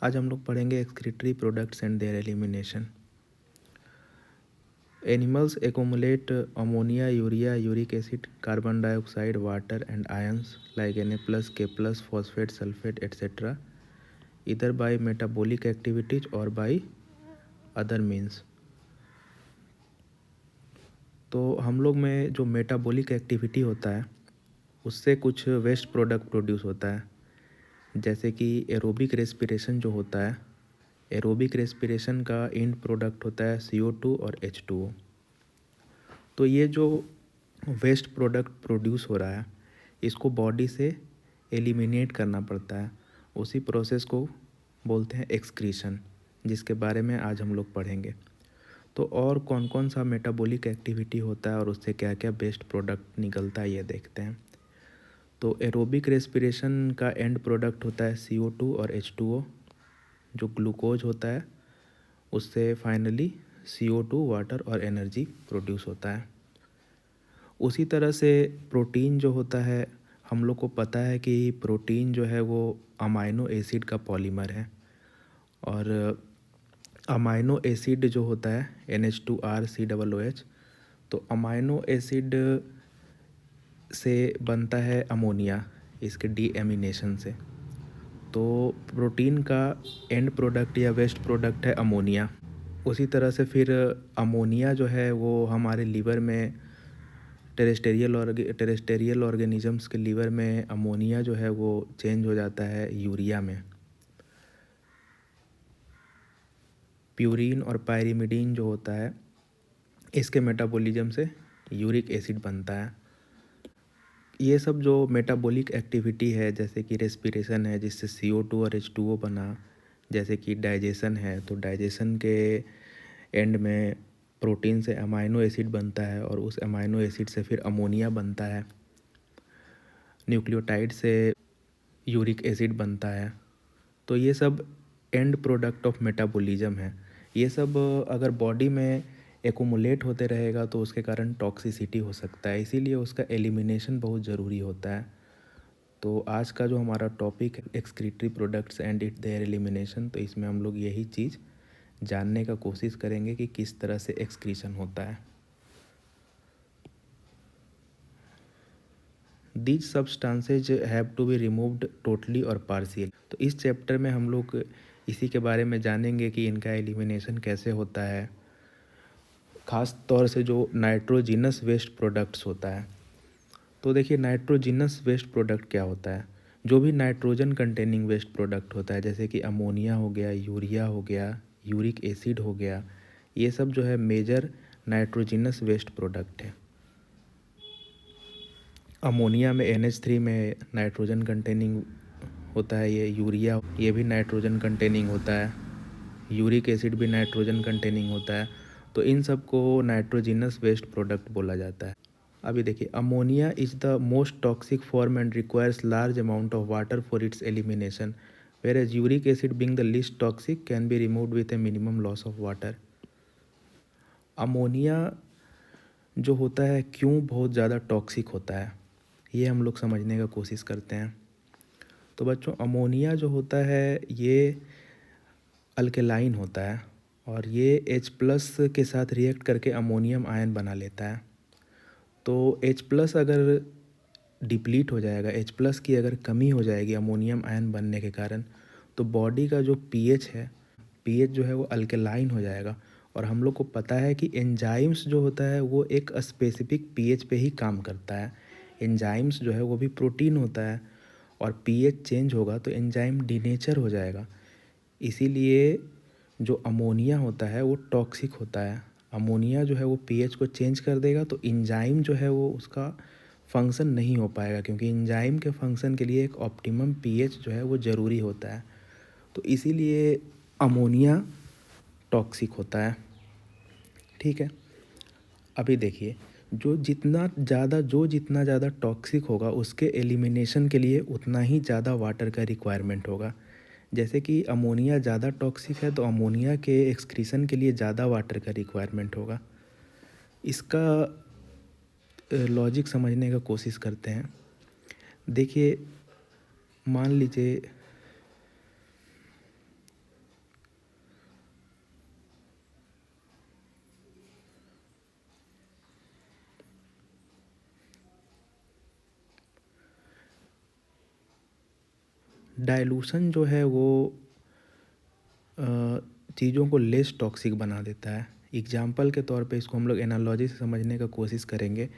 आज हम लोग पढ़ेंगे excretory products and there elimination. Animals accumulate ammonia, urea, uric acid, carbon dioxide, water and ions like Na+, K+, phosphate, sulfate, etc. either by metabolic activities or by other means। तो हम लोग में जो metabolic activity होता है उससे कुछ waste product produce होता है, जैसे कि एरोबिक रेस्पिरेशन जो होता है। एरोबिक रेस्पिरेशन का एंड प्रोडक्ट होता है CO2 और H2O। तो ये जो वेस्ट प्रोडक्ट प्रोड्यूस हो रहा है इसको बॉडी से एलिमिनेट करना पड़ता है। उसी प्रोसेस को बोलते हैं एक्सक्रीशन, जिसके बारे में आज हम लोग पढ़ेंगे। तो और कौन कौन सा मेटाबॉलिक एक्टिविटी होता है और उससे क्या क्या वेस्ट प्रोडक्ट निकलता है ये देखते हैं। तो एरोबिक रेस्पिरेशन का एंड प्रोडक्ट होता है CO2 और H2O, जो ग्लूकोज होता है उससे फाइनली CO2, वाटर और एनर्जी प्रोड्यूस होता है। उसी तरह से प्रोटीन जो होता है, हम लोग को पता है कि प्रोटीन जो है वो अमाइनो एसिड का पॉलीमर है। और अमाइनो एसिड जो होता है NH2RCOOH, तो अमाइनो एसिड से बनता है अमोनिया इसके डीएमिनेशन से। तो प्रोटीन का एंड प्रोडक्ट या वेस्ट प्रोडक्ट है अमोनिया। उसी तरह से फिर अमोनिया जो है वो हमारे लीवर में टेरेस्टेरियल ऑर्गेनिजम्स के लीवर में अमोनिया जो है वो चेंज हो जाता है यूरिया में। प्यूरिन और पायरिमिडीन जो होता है इसके मेटाबॉलिज्म से यूरिक एसिड बनता है। ये सब जो मेटाबॉलिक एक्टिविटी है, जैसे कि रेस्पिरेशन है जिससे CO2 और H2O बना, जैसे कि डाइजेशन है तो डाइजेशन के एंड में प्रोटीन से अमाइनो एसिड बनता है और उस अमाइनो एसिड से फिर अमोनिया बनता है। न्यूक्लियोटाइड से यूरिक एसिड बनता है। तो ये सब एंड प्रोडक्ट ऑफ मेटाबॉलिज्म है। ये सब अगर बॉडी में एक्युमुलेट होते रहेगा तो उसके कारण टॉक्सिसिटी हो सकता है, इसीलिए उसका एलिमिनेशन बहुत ज़रूरी होता है। तो आज का जो हमारा टॉपिक है excretory products and it there elimination, तो इसमें हम लोग यही चीज़ जानने का कोशिश करेंगे कि किस तरह से एक्सक्रीशन होता है। These substances have to be removed totally और पार्शियल। तो इस चैप्टर में हम लोग इसी के बारे में जानेंगे कि इनका एलिमिनेशन कैसे होता है, ख़ास तौर से जो नाइट्रोजिनस वेस्ट प्रोडक्ट्स होता है। तो देखिए नाइट्रोजिनस वेस्ट प्रोडक्ट क्या होता है। जो भी नाइट्रोजन कंटेनिंग वेस्ट प्रोडक्ट होता है, जैसे कि अमोनिया हो गया, यूरिया हो गया, यूरिक एसिड हो गया, ये सब जो है मेजर नाइट्रोजिनस वेस्ट प्रोडक्ट है। अमोनिया में NH3 में नाइट्रोजन कंटेनिंग होता है, ये यूरिया ये भी नाइट्रोजन कंटेनिंग होता है, यूरिक एसिड भी नाइट्रोजन कंटेनिंग होता है। तो इन सब को नाइट्रोजिनस वेस्ट प्रोडक्ट बोला जाता है। अभी देखिए, ammonia is the most toxic form and requires large amount of water for its elimination, whereas uric acid being the least toxic can be removed with a minimum loss of water. Ammonia जो होता है क्यों बहुत ज़्यादा toxic होता है, ये हम लोग समझने का कोशिश करते हैं। तो बच्चों, अमोनिया जो होता है ये अल्केलाइन होता है और ये H+ के साथ रिएक्ट करके अमोनियम आयन बना लेता है। तो H+ अगर डिप्लीट हो जाएगा, H+ की अगर कमी हो जाएगी अमोनियम आयन बनने के कारण, तो बॉडी का जो pH है, pH जो है वो अल्केलाइन हो जाएगा। और हम लोग को पता है कि एंजाइम्स जो होता है वो एक स्पेसिफिक pH पे ही काम करता है। एंजाइम्स जो है वो भी प्रोटीन होता है और pH चेंज होगा तो एंजाइम डीनेचर हो जाएगा। इसीलिए जो अमोनिया होता है वो टॉक्सिक होता है। अमोनिया जो है वो pH को चेंज कर देगा तो एंजाइम जो है वो उसका फंक्शन नहीं हो पाएगा, क्योंकि एंजाइम के फंक्शन के लिए एक ऑप्टिमम pH जो है वो ज़रूरी होता है। तो इसीलिए अमोनिया टॉक्सिक होता है। ठीक है, अभी देखिए, जितना ज़्यादा टॉक्सिक होगा उसके एलिमिनेशन के लिए उतना ही ज़्यादा वाटर का रिक्वायरमेंट होगा। जैसे कि अमोनिया ज़्यादा टॉक्सिक है तो अमोनिया के एक्सक्रीशन के लिए ज़्यादा वाटर का रिक्वायरमेंट होगा। इसका लॉजिक समझने का कोशिश करते हैं। देखिए, मान लीजिए डाइल्यूशन जो है वो चीज़ों को लेस टॉक्सिक बना देता है। एग्जाम्पल के तौर पे इसको हम लोग एनालॉजी से समझने का कोशिश करेंगे।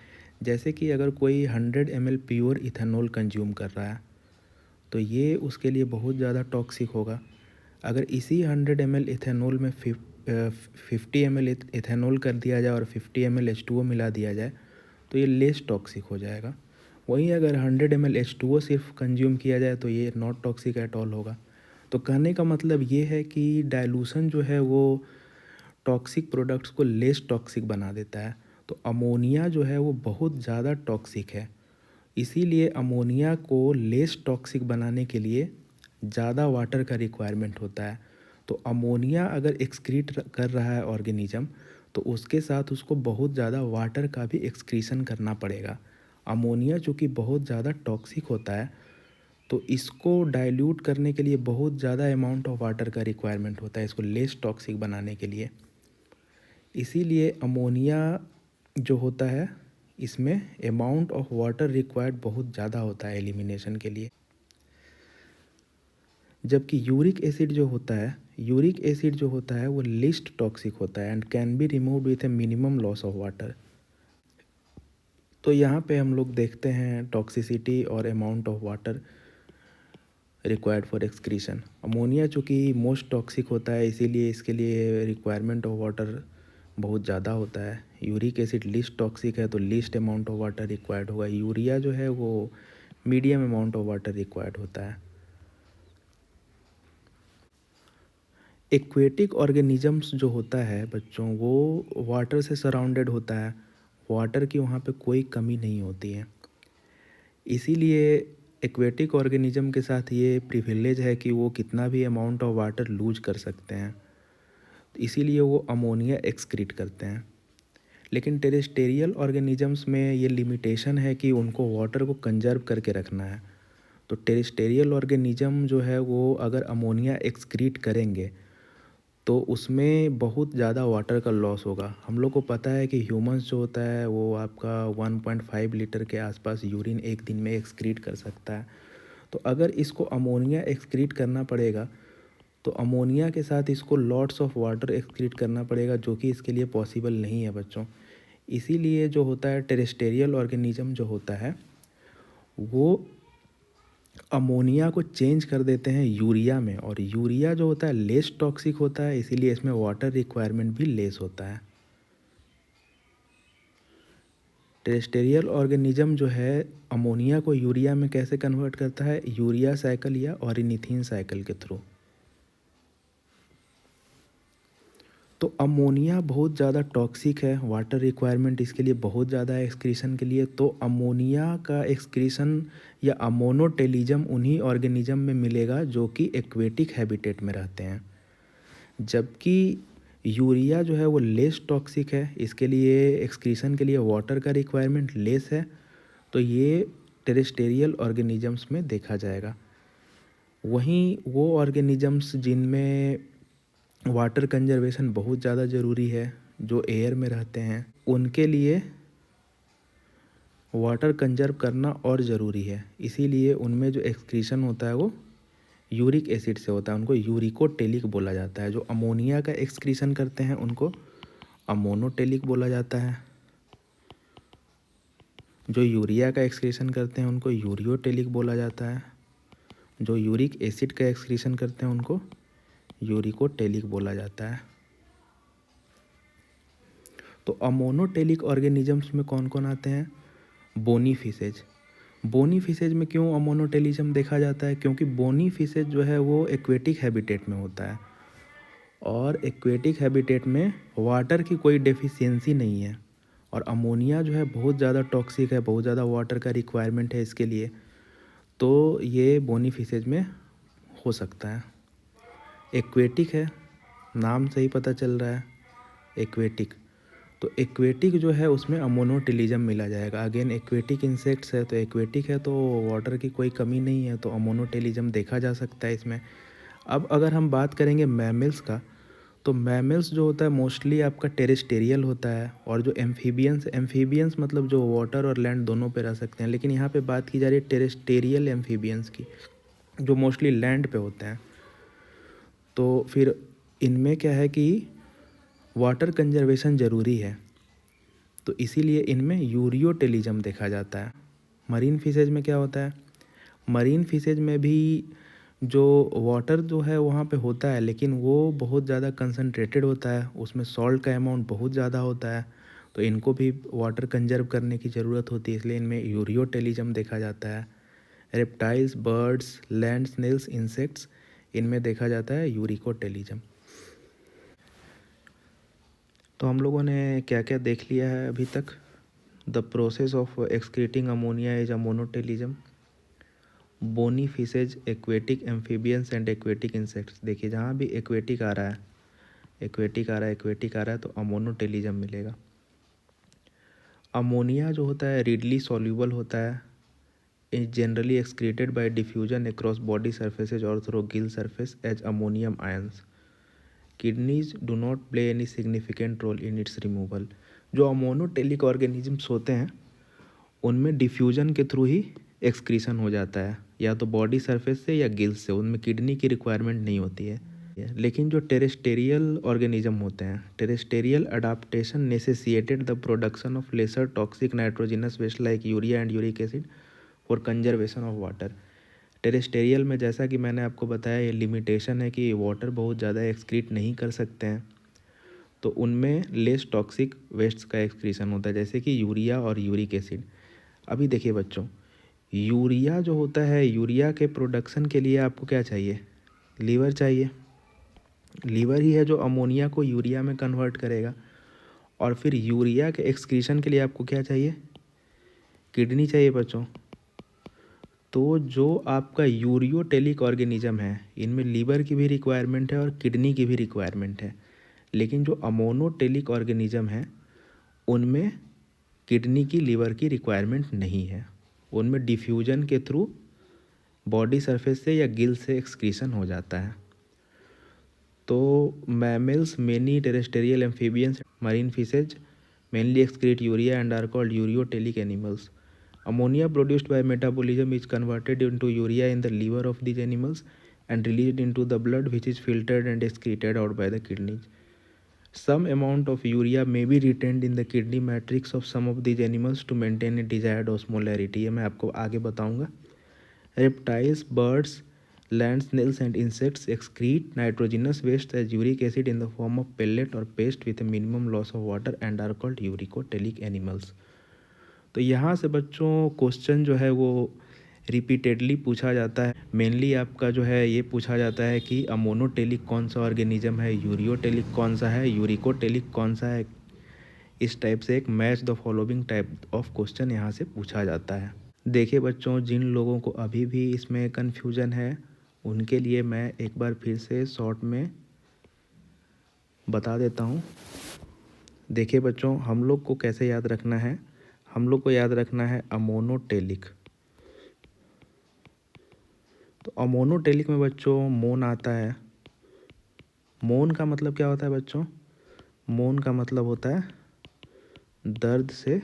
जैसे कि अगर कोई 100 ml प्योर इथेनॉल कंज्यूम कर रहा है तो ये उसके लिए बहुत ज़्यादा टॉक्सिक होगा। अगर इसी 100 ml इथेनॉल में 50 ml इथेनॉल कर दिया जाए और 50 ml H2O मिला दिया जाए तो ये लेस टॉक्सिक हो जाएगा। वहीं अगर 100 ml H2O सिर्फ कंज्यूम किया जाए तो ये नॉट टॉक्सिक एट ऑल होगा। तो कहने का मतलब ये है कि डाइल्यूशन जो है वो टॉक्सिक प्रोडक्ट्स को लेस टॉक्सिक बना देता है। तो अमोनिया जो है वो बहुत ज़्यादा टॉक्सिक है। इसीलिए अमोनिया को लेस टॉक्सिक बनाने के लिए ज़्यादा वाटर का रिक्वायरमेंट होता है। तो अमोनिया अगर एक्सक्रीट कर रहा है ऑर्गेनिज्म तो उसके साथ उसको बहुत ज़्यादा वाटर का भी एक्सक्रीशन करना पड़ेगा। अमोनिया चूँकि बहुत ज़्यादा टॉक्सिक होता है तो इसको डाइल्यूट करने के लिए बहुत ज़्यादा अमाउंट ऑफ वाटर का रिक्वायरमेंट होता है इसको लेस टॉक्सिक बनाने के लिए। इसीलिए अमोनिया जो होता है इसमें अमाउंट ऑफ वाटर रिक्वायर्ड बहुत ज़्यादा होता है एलिमिनेशन के लिए। जबकि यूरिक एसिड जो होता है वो लिस्ट टॉक्सिक होता है and can be removed with a minimum loss of water. तो यहाँ पे हम लोग देखते हैं टॉक्सिसिटी और amount of water required for excretion. Ammonia चूँकि मोस्ट टॉक्सिक होता है इसीलिए इसके लिए रिक्वायरमेंट ऑफ वाटर बहुत ज़्यादा होता है। यूरिक एसिड लीस्ट टॉक्सिक है तो least amount of water required होगा। यूरिया जो है वो medium amount of water required होता है। एक्वेटिक ऑर्गेनिजम्स जो होता है बच्चों वो वाटर से सराउंडेड होता है। वाटर की वहाँ पे कोई कमी नहीं होती है। इसीलिए एक्वेटिक ऑर्गेनिज्म के साथ ये प्रिविलेज है कि वो कितना भी अमाउंट ऑफ वाटर लूज कर सकते हैं। इसीलिए वो अमोनिया एक्सक्रीट करते हैं। लेकिन टेरेस्टेरियल ऑर्गेनिजम्स में ये लिमिटेशन है कि उनको वाटर को कंजर्व करके रखना है। तो टेरेस्टेरियल ऑर्गेनिज्म जो है वो अगर अमोनिया एक्सक्रीट करेंगे तो उसमें बहुत ज़्यादा वाटर का लॉस होगा। हम लोग को पता है कि ह्यूमंस जो होता है वो आपका 1.5 लीटर के आसपास यूरिन एक दिन में एक्सक्रीट कर सकता है। तो अगर इसको अमोनिया एक्सक्रीट करना पड़ेगा तो अमोनिया के साथ इसको लॉट्स ऑफ वाटर एक्सक्रीट करना पड़ेगा जो कि इसके लिए पॉसिबल नहीं है बच्चों। इसीलिए जो होता है टेरेस्टेरियल ऑर्गेनिज्म जो होता है वो अमोनिया को चेंज कर देते हैं यूरिया में, और यूरिया जो होता है लेस टॉक्सिक होता है इसीलिए इसमें वाटर रिक्वायरमेंट भी लेस होता है। टेरेस्टेरियल ऑर्गेनिज्म जो है अमोनिया को यूरिया में कैसे कन्वर्ट करता है, यूरिया साइकिल या ऑरिनिथिन साइकिल के थ्रू। तो अमोनिया बहुत ज़्यादा टॉक्सिक है, वाटर रिक्वायरमेंट इसके लिए बहुत ज़्यादा है एक्सक्रीशन के लिए। तो अमोनिया का एक्सक्रीशन या अमोनोटेलिज्म उन्हीं ऑर्गेनिज्म में मिलेगा जो कि एक्वेटिक हैबिटेट में रहते हैं। जबकि यूरिया जो है वो लेस टॉक्सिक है, इसके लिए एक्सक्रीशन के लिए वाटर का रिक्वायरमेंट लेस है। तो ये टेरेस्टेरियल ऑर्गेनिजम्स में देखा जाएगा। वहीं वो ऑर्गेनिजम्स जिनमें वाटर कंजर्वेशन बहुत ज़्यादा ज़रूरी है, जो एयर में रहते हैं, उनके लिए वाटर कंजर्व करना और ज़रूरी है। इसीलिए उनमें जो एक्सक्रीशन होता है वो यूरिक एसिड से होता है, उनको यूरिकोटेलिक बोला जाता है। जो अमोनिया का एक्सक्रीशन करते हैं उनको अमोनोटेलिक बोला जाता है। जो यूरिया का एक्सक्रीशन करते हैं उनको यूरियोटेलिक बोला जाता है। जो यूरिक एसिड का एक्सक्रीशन करते हैं उनको यूरिकोटेलिक बोला जाता है। तो अमोनोटेलिक ऑर्गेनिजम्स में कौन कौन आते हैं, बोनी फिशेज। बोनी फिशेज में क्यों अमोनोटेलिज्म देखा जाता है, क्योंकि बोनी फिशेज जो है वो एक्वेटिक हैबिटेट में होता है और एक्वेटिक हैबिटेट में वाटर की कोई डेफिशिएंसी नहीं है। और अमोनिया जो है बहुत ज़्यादा टॉक्सिक है, बहुत ज़्यादा वाटर का रिक्वायरमेंट है इसके लिए। तो ये बोनी फिशेज में हो सकता है। एक्वेटिक है, नाम से ही पता चल रहा है एक्वेटिक। तो एक्वेटिक जो है उसमें अमोनोटेलिज्म मिला जाएगा। अगेन एक्वेटिक इंसेक्ट्स है तो एक्वेटिक है तो वाटर की कोई कमी नहीं है, तो अमोनोटेलिज्म देखा जा सकता है इसमें। अब अगर हम बात करेंगे मैमल्स का, तो मैमल्स जो होता है मोस्टली आपका टेरेस्टेरियल होता है। और जो एम्फीबियंस मतलब जो वाटर और लैंड दोनों पे रह सकते हैं, लेकिन यहाँ पे बात की जा रही है टेरेस्टेरियल एम्फीबियंस की। जो मोस्टली लैंड पे होते हैं। तो फिर इनमें क्या है कि वाटर कंजर्वेशन ज़रूरी है, तो इसीलिए इनमें यूरियोटेलिज्म देखा जाता है। मरीन फिशेज में क्या होता है, मरीन फिशेज में भी जो वाटर जो है वहाँ पे होता है, लेकिन वो बहुत ज़्यादा कंसनट्रेटेड होता है, उसमें सॉल्ट का अमाउंट बहुत ज़्यादा होता है, तो इनको भी वाटर कंजर्व करने की ज़रूरत होती है, इसलिए इनमें यूरियोटेलिज्म देखा जाता है। Reptiles, birds, land snails, insects, इनमें देखा जाता है यूरिकोटेलिज्म। तो हम लोगों ने क्या क्या देख लिया है अभी तक। The process of excreting ammonia is ammonotelism. Bony fishes, aquatic amphibians and aquatic insects. देखिए जहाँ भी एक्वेटिक आ रहा है, एक्वेटिक आ रहा है, एक्वेटिक आ रहा है, तो अमोनोटेलिज्म मिलेगा। अमोनिया जो होता है रीडली सॉल्यूबल होता है, is generally excreted by diffusion across body surfaces और through gill surface as ammonium ions. Kidneys do not play any significant role in its removal. जो अमोनोटेलिक ऑर्गेनिजम्स होते हैं उनमें डिफ्यूजन के थ्रू ही एक्सक्रीशन हो जाता है, या तो बॉडी सरफेस से या गिल्स से, उनमें किडनी की रिक्वायरमेंट नहीं होती है। लेकिन जो टेरेस्टेरियल ऑर्गेनिज्म होते हैं, terrestrial adaptation necessitated the production of lesser toxic nitrogenous waste like urea and uric acid for conservation of water. Terrestrial में जैसा कि मैंने आपको बताया, ये लिमिटेशन है कि वाटर बहुत ज़्यादा एक्सक्रीट नहीं कर सकते हैं, तो उनमें लेस टॉक्सिक वेस्ट का एक्सक्रीशन होता है, जैसे कि यूरिया और यूरिक एसिड। अभी देखिए बच्चों, यूरिया जो होता है, यूरिया के प्रोडक्शन के लिए आपको क्या चाहिए, लीवर चाहिए। लीवर ही है जो अमोनिया को यूरिया में कन्वर्ट करेगा। और फिर यूरिया के एक्सक्रीशन के लिए आपको क्या चाहिए, किडनी चाहिए बच्चों। तो जो आपका यूरियोटेलिक ऑर्गेनिज्म है, इनमें लीवर की भी रिक्वायरमेंट है और किडनी की भी रिक्वायरमेंट है। लेकिन जो अमोनोटेलिक ऑर्गेनिज्म है उनमें किडनी की, लीवर की रिक्वायरमेंट नहीं है, उनमें डिफ्यूजन के थ्रू बॉडी सरफेस से या गिल से एक्सक्रीशन हो जाता है। तो mammals, many terrestrial amphibians, marine fishes mainly excrete urea and are called uriotelic animals. Ammonia produced by metabolism is converted into urea in the liver of these animals and released into the blood, which is filtered and excreted out by the kidneys. Some amount of urea may be retained in the kidney matrix of some of these animals to maintain a desired osmolarity. ये मैं आपको आगे बताऊंगा। Reptiles, birds, land snails and insects excrete nitrogenous waste as uric acid in the form of pellet or paste with a minimum loss of water and are called uricotelic animals. तो यहाँ से बच्चों question जो है वो repeatedly पूछा जाता है। मेनली आपका जो है ये पूछा जाता है कि अमोनोटेलिक कौन सा ऑर्गेनिज्म है, यूरियोटेलिक कौन सा है, यूरिकोटेलिक कौन सा है। इस टाइप से एक match the following type of question यहाँ से पूछा जाता है। देखिए बच्चों, जिन लोगों को अभी भी इसमें कन्फ्यूज़न है उनके लिए मैं एक बार फिर से शॉर्ट में बता देता हूँ। देखिए बच्चों, हम लोग को कैसे याद रखना है, हम लोग को याद रखना है अमोनोटेलिक। तो अमोनोटेलिक में बच्चों मोन आता है। मोन का मतलब क्या होता है बच्चों, मोन का मतलब होता है दर्द से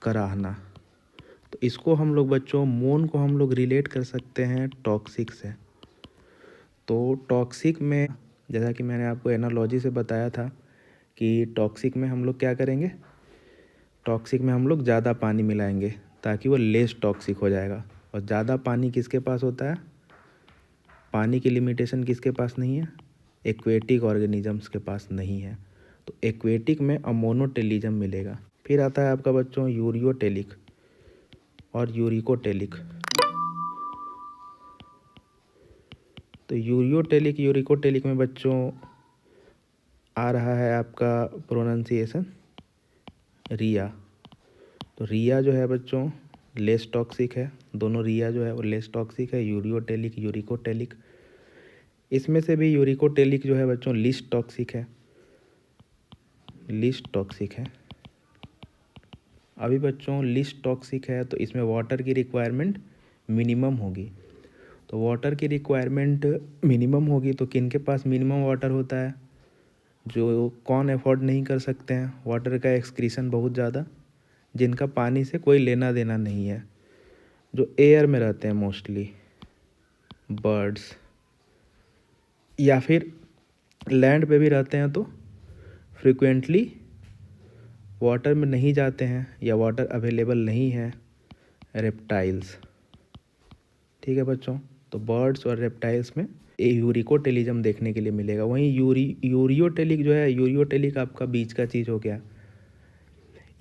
कराहना। तो इसको हम लोग बच्चों, मोन को हम लोग रिलेट कर सकते हैं टॉक्सिक से। तो टॉक्सिक में जैसा कि मैंने आपको एनालॉजी से बताया था कि टॉक्सिक में हम लोग क्या करेंगे, टॉक्सिक में हम लोग ज़्यादा पानी मिलाएंगे ताकि वो लेस टॉक्सिक हो जाएगा। और ज़्यादा पानी किसके पास होता है, पानी की लिमिटेशन किसके पास नहीं है, एक्वेटिक ऑर्गेनिजम्स के पास नहीं है। तो एक्वेटिक में अमोनोटेलिज्म मिलेगा। फिर आता है आपका बच्चों यूरियोटेलिक और यूरिकोटेलिक। तो यूरियोटेलिक, यूरिकोटेलिक में बच्चों आ रहा है आपका प्रोनाउंसिएशन रिया। तो रिया जो है बच्चों लेस टॉक्सिक है, दोनों रिया जो है वो लेस टॉक्सिक है। यूरियोटेलिक, यूरिकोटेलिक, इसमें से भी यूरिकोटेलिक जो है बच्चों लीस्ट टॉक्सिक है, लीस्ट टॉक्सिक है। अभी बच्चों लीस्ट टॉक्सिक है तो इसमें वाटर की रिक्वायरमेंट मिनिमम होगी। तो वाटर की रिक्वायरमेंट मिनिमम होगी तो किन के पास मिनिमम वाटर होता है, जो कौन अफोर्ड नहीं कर सकते हैं वाटर का एक्सक्रीशन बहुत ज़्यादा, जिनका पानी से कोई लेना देना नहीं है, जो एयर में रहते हैं मोस्टली। बर्ड्स, या फिर लैंड पे भी रहते हैं तो फ्रिक्वेंटली वाटर में नहीं जाते हैं या वाटर अवेलेबल नहीं है, रेप्टाइल्स। ठीक है बच्चों, तो बर्ड्स और रेप्टाइल्स में यूरिकोटेलिज्म देखने के लिए मिलेगा। वहीं यूरियोटेलिक जो है, यूरियोटेलिक आपका बीच का चीज़ हो गया।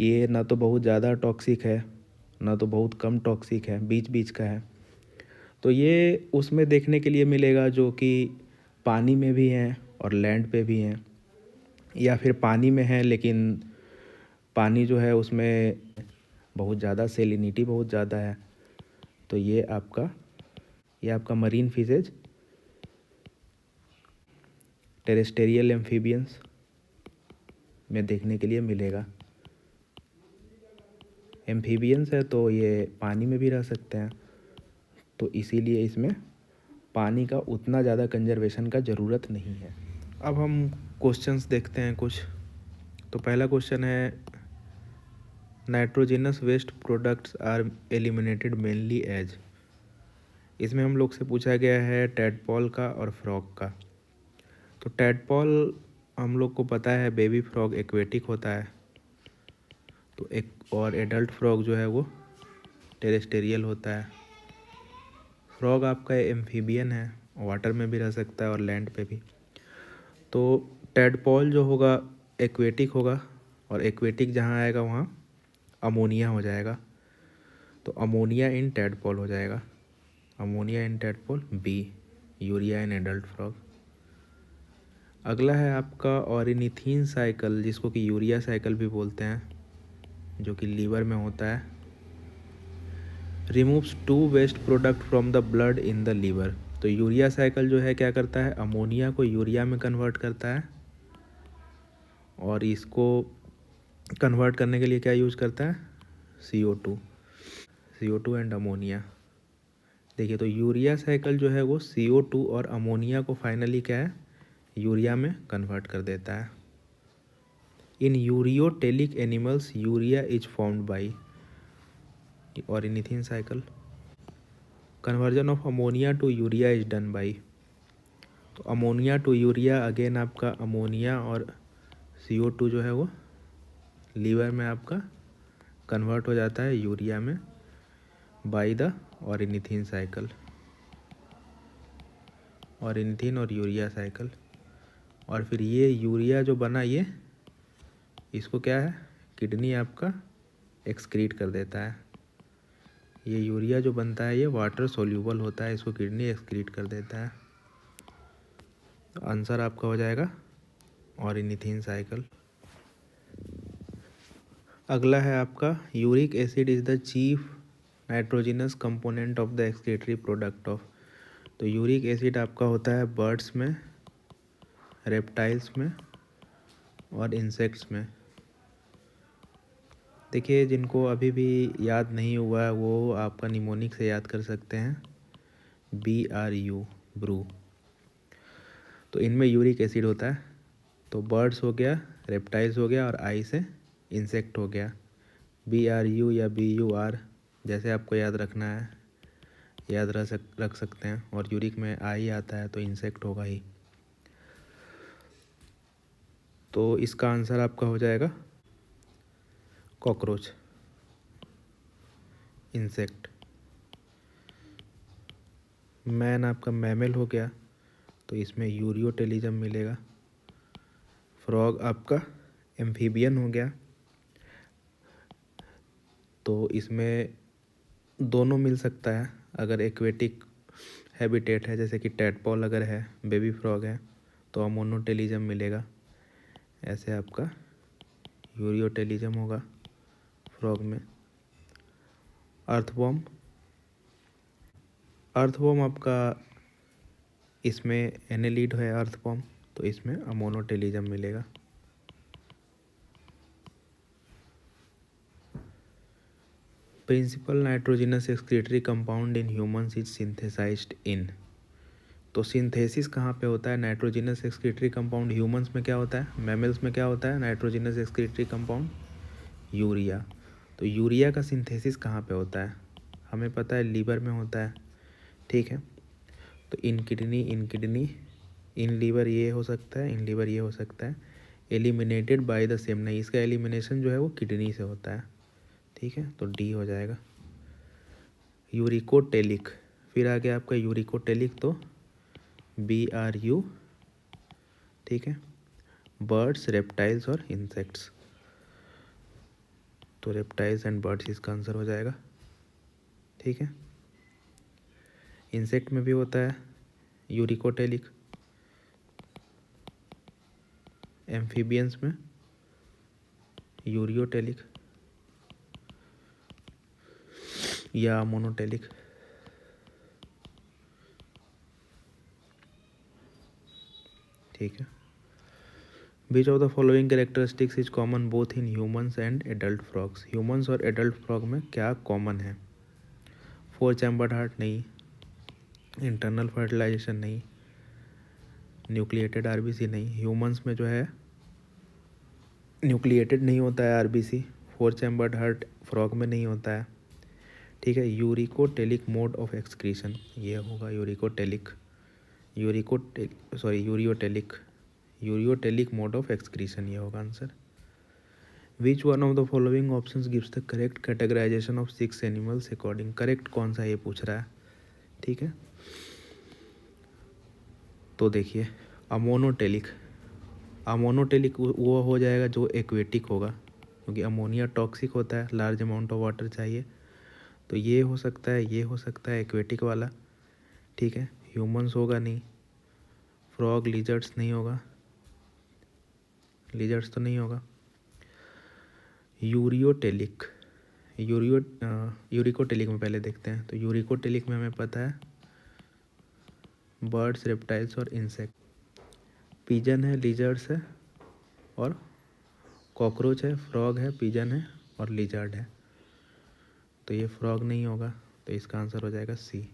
ये ना तो बहुत ज़्यादा टॉक्सिक है ना तो बहुत कम टॉक्सिक है, बीच बीच का है। तो ये उसमें देखने के लिए मिलेगा जो कि पानी में भी हैं और लैंड पे भी हैं, या फिर पानी में है लेकिन पानी जो है उसमें बहुत ज़्यादा सेलिनिटी बहुत ज़्यादा है। तो ये आपका मरीन फिशेज, टेरेस्टेरियल एम्फीबियंस में देखने के लिए मिलेगा। एम्फीबियंस है तो ये पानी में भी रह सकते हैं, तो इसीलिए इसमें पानी का उतना ज़्यादा कंजर्वेशन का ज़रूरत नहीं है। अब हम क्वेश्चंस देखते हैं कुछ। तो पहला क्वेश्चन है, nitrogenous waste products are eliminated mainly as. इसमें हम लोग से पूछा गया है टैडपॉल का और फ्रॉग का। तो टैडपॉल हम लोग को पता है बेबी फ्रॉग एक्वेटिक होता है, तो एक और एडल्ट फ्रॉग जो है वो टेरेस्टेरियल होता है। फ्रॉग आपका एम्फीबियन है, वाटर में भी रह सकता है और लैंड पे भी। तो टैडपॉल जो होगा एक्वेटिक होगा, और एक्वेटिक जहाँ आएगा वहाँ अमोनिया हो जाएगा, तो अमोनिया इन टैडपॉल हो जाएगा। Ammonia in tadpole B, urea in adult frog. अगला है आपका ऑरिनिथीन साइकिल, जिसको कि यूरिया साइकिल भी बोलते हैं, जो कि लीवर में होता है। Removes 2 waste product from the blood in the liver. तो यूरिया साइकिल जो है क्या करता है, अमोनिया को यूरिया में कन्वर्ट करता है, और इसको कन्वर्ट करने के लिए क्या यूज़ करता है, CO2 एंड अमोनिया। देखिए, तो यूरिया साइकिल जो है वो CO2 और अमोनिया को फाइनली क्या है, यूरिया में कन्वर्ट कर देता है। In ureotelic animals urea is formed by ornithine cycle. Conversion of ammonia to urea is done by. तो अमोनिया टू यूरिया, अगेन आपका अमोनिया और CO2 जो है वो लीवर में आपका कन्वर्ट हो जाता है यूरिया में बाई द ऑरिनिथिन साइकिल। ऑरिनिथिन और यूरिया साइकिल। और फिर ये यूरिया जो बना, ये इसको क्या है, किडनी आपका एक्सक्रीट कर देता है। ये यूरिया जो बनता है ये वाटर सोल्यूबल होता है, इसको किडनी एक्सक्रीट कर देता है। तो आंसर आपका हो जाएगा ऑरिनिथिन साइकिल। अगला है आपका, uric acid is the chief nitrogenous component of the excretory product of. तो यूरिक एसिड आपका होता है बर्ड्स में, रेप्टाइल्स में और इंसेक्ट्स में। देखिए, जिनको अभी भी याद नहीं हुआ है वो आपका निमोनिक से याद कर सकते हैं, BRU, ब्रू। तो इनमें यूरिक एसिड होता है। तो बर्ड्स हो गया, रेप्टाइल्स हो गया और आई से इंसेक्ट हो गया। BRU या BUR जैसे आपको याद रखना है, याद रख सकते हैं। और यूरिक में आई आता है तो इंसेक्ट होगा ही। तो इसका आंसर आपका हो जाएगा कॉकरोच, इंसेक्ट। मैन आपका मैमल हो गया, तो इसमें यूरियोटेलिज्म मिलेगा। फ्रॉग आपका एम्फीबियन हो गया, तो इसमें दोनों मिल सकता है। अगर एक्वेटिक हैबिटेट है जैसे कि टैडपॉल अगर है, बेबी फ्रॉग है, तो अमोनोटेलिज्म मिलेगा। ऐसे आपका यूरियोटेलिज्म होगा फ्रॉग में। अर्थवॉर्म आपका इसमें एनेलिड है अर्थवॉर्म, तो इसमें अमोनोटेलिज्म मिलेगा। Principal nitrogenous excretory compound in humans is synthesized in. तो सिंथेसिस कहाँ पे होता है नाइट्रोजिनस एक्सक्रीटरी कंपाउंड, ह्यूमंस में क्या होता है, मैमल्स में क्या होता है नाइट्रोजिनस एक्सक्रीटरी कंपाउंड, यूरिया। तो यूरिया का सिंथेसिस कहाँ पे होता है, हमें पता है लीवर में होता है। ठीक है, तो इन किडनी, इन लीवर ये हो सकता है, इन लीवर ये हो सकता है। एलिमिनेटेड बाय द सेम, नहीं, इसका एलिमिनेशन जो है वो किडनी से होता है। ठीक है, तो डी हो जाएगा। यूरिकोटेलिक, फिर आ गया आपका यूरिकोटेलिक, तो BRU। ठीक है, बर्ड्स, रेप्टाइल्स और इंसेक्ट्स, तो रेप्टाइल्स एंड बर्ड्स इसका आंसर हो जाएगा। ठीक है, इंसेक्ट में भी होता है यूरिकोटेलिक, एम्फीबियंस में यूरियोटेलिक या मोनोटेलिक। ठीक है, which of the following characteristics is common both in humans and adult frogs, humans और एडल्ट फ्रॉग में क्या कॉमन है? 4 चैम्बर्ड हार्ट नहीं, इंटरनल फर्टिलाइजेशन नहीं, न्यूक्लिएटेड आरबीसी नहीं। ह्यूमंस में जो है न्यूक्लिएटेड नहीं होता है आरबीसी, 4 चैम्बर्ड हार्ट फ्रॉग में नहीं होता है। ठीक है, यूरिकोटेलिक मोड ऑफ एक्सक्रीशन, ये होगा यूरियोटेलिक मोड ऑफ एक्सक्रीशन, ये होगा answer. Which one of the following options gives the correct categorisation of 6 animals according, correct कौन सा ये पूछ रहा है। ठीक है, तो देखिए अमोनोटेलिक वो हो जाएगा जो एक्वेटिक होगा, क्योंकि अमोनिया टॉक्सिक होता है, लार्ज अमाउंट ऑफ वाटर चाहिए, तो ये हो सकता है, ये हो सकता है एक्वेटिक वाला। ठीक है, ह्यूमंस होगा नहीं, फ्रॉग, लिजर्ड्स नहीं होगा, लिजर्ड्स तो नहीं होगा। यूरिकोटेलिक में पहले देखते हैं, तो यूरिकोटेलिक में हमें पता है बर्ड्स, रेप्टाइल्स और इंसेक्ट, पिजन है, लिजर्ड्स है और कॉकरोच है, फ्रॉग है, पिजन है और लिजर्ड है, तो ये फ्रॉग नहीं होगा, तो इसका आंसर हो जाएगा सी।